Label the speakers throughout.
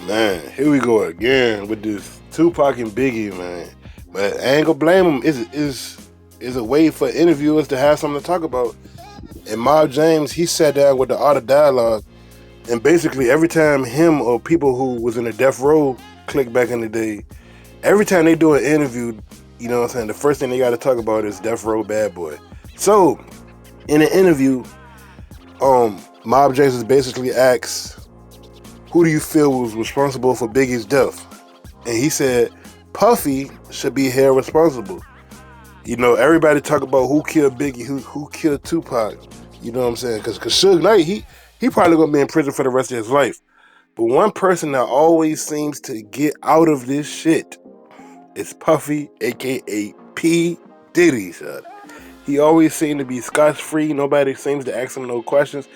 Speaker 1: Man, here we go again with this Tupac and Biggie, man. But I ain't gonna blame them. Is a way for interviewers to have something to talk about. And Mob James, he sat down with the Art of Dialogue, and basically every time him or people who was in the death row click back in the day, every time they do an interview, you know what I'm saying, the first thing they got to talk about is Death Row Bad Boy. So in an interview, Mob James is basically asked, who do you feel was responsible for Biggie's death? And he said, Puffy should be held responsible. You know, everybody talk about who killed Biggie, who killed Tupac. You know what I'm saying? Because Suge Knight, he probably gonna be in prison for the rest of his life. But one person that always seems to get out of this shit is Puffy, aka P. Diddy, son. He always seemed to be scotch-free. Nobody seems to ask him no questions.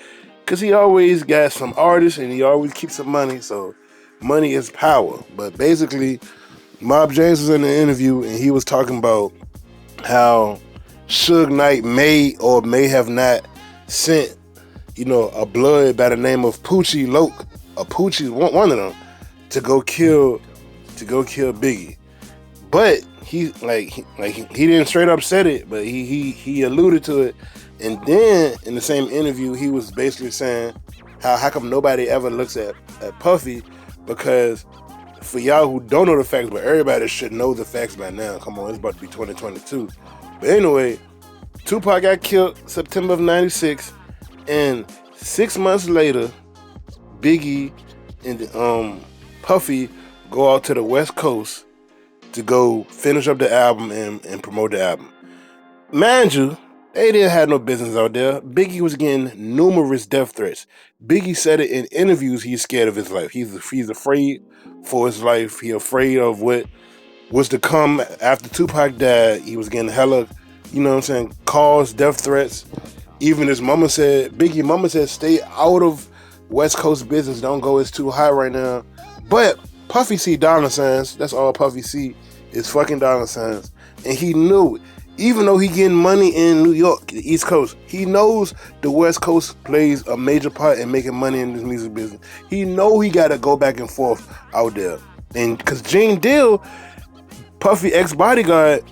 Speaker 1: Because he always got some artists and he always keeps some money. So money is power. But basically, Mob James was in the interview and he was talking about how Suge Knight may or may have not sent, you know, a blood by the name of Poochie Loke, or Poochie, one of them, to go kill Biggie. But he didn't straight up said it, but he alluded to it. And then in the same interview, he was basically saying how come nobody ever looks at Puffy, because for y'all who don't know the facts, but everybody should know the facts by now. Come on, it's about to be 2022. But anyway, Tupac got killed September of '96, and 6 months later, Biggie and Puffy go out to the West Coast to go finish up the album and promote the album. Mind you, they didn't have no business out there. Biggie was getting numerous death threats. Biggie said it in interviews. He's scared of his life. He's afraid for his life. He's afraid of what was to come after Tupac died. He was getting hella, you know what I'm saying, calls, death threats. Even his mama said, Biggie mama said, stay out of West Coast business. Don't go, it's too high right now. But Puffy see dollar signs. That's all Puffy see is fucking dollar signs. And he knew it. Even though he getting money in New York, the East Coast, he knows the West Coast plays a major part in making money in this music business. He know he got to go back and forth out there. And because Gene Deal, Puffy ex-bodyguard,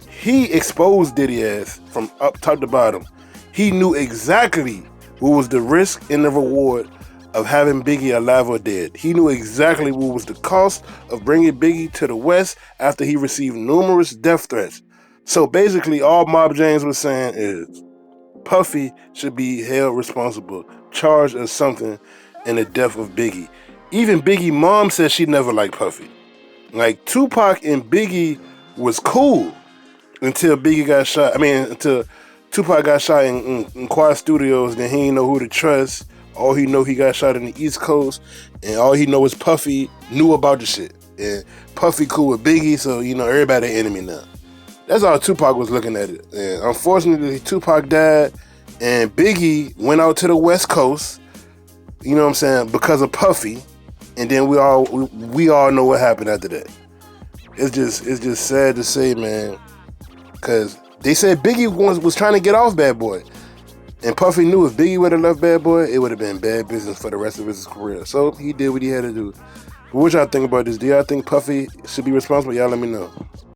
Speaker 1: he exposed Diddy ass from up top to bottom. He knew exactly what was the risk and the reward of having Biggie alive or dead. He knew exactly what was the cost of bringing Biggie to the West after he received numerous death threats. So basically, all Mob James was saying is Puffy should be held responsible, charged as something in the death of Biggie. Even Biggie mom said she never liked Puffy. Like, Tupac and Biggie was cool until Biggie got shot. Until Tupac got shot in Quad Studios, then he didn't know who to trust. All he know, he got shot in the East Coast, and all he know is Puffy knew about the shit. And Puffy cool with Biggie, so, you know, everybody enemy now. That's how Tupac was looking at it. And unfortunately, Tupac died, and Biggie went out to the West Coast, you know what I'm saying, because of Puffy. And then we all know what happened after that. It's just sad to say, man, because they said Biggie was trying to get off Bad Boy. And Puffy knew if Biggie would have left Bad Boy, it would have been bad business for the rest of his career. So he did what he had to do. What y'all think about this? Do y'all think Puffy should be responsible? Y'all let me know.